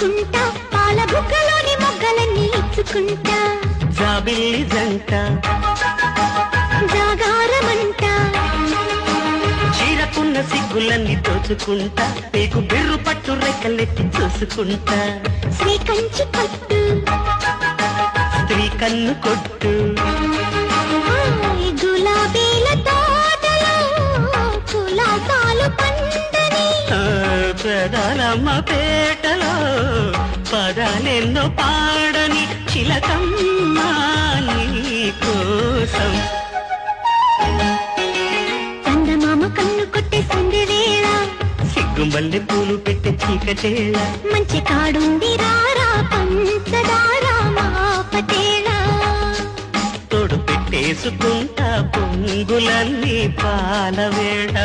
దాచుకుంటా పాల బుగ్గలోని మొగ్గలన్నీ ఇచ్చుకుంటా జాబిల్లి జంట జాగారమంట చీరకున్న సిగ్గులన్నీ దోచుకుంటా పేగు బిర్రు పట్టు రెక్కలెత్తి చూసుకుంటా శ్రీ కంచి పట్టు స్త్రీ కన్ను కొట్టు గులాబీల తోటలో కులాసాలు పండని ప్రధానమ్మ పేటలో పదాలెన్నో పాడని చిలకమ్మ నీ కోసం చందమామ కన్ను కొట్టే సంధ్యవేళ సిగ్గుమల్లె పూలు పెట్టే చీకటేళ మంచి కాడుంది రారా పంచదారా మా పటేళ తోడు పెట్టేసుకుంటా పొంగులన్నీ పాలవేళ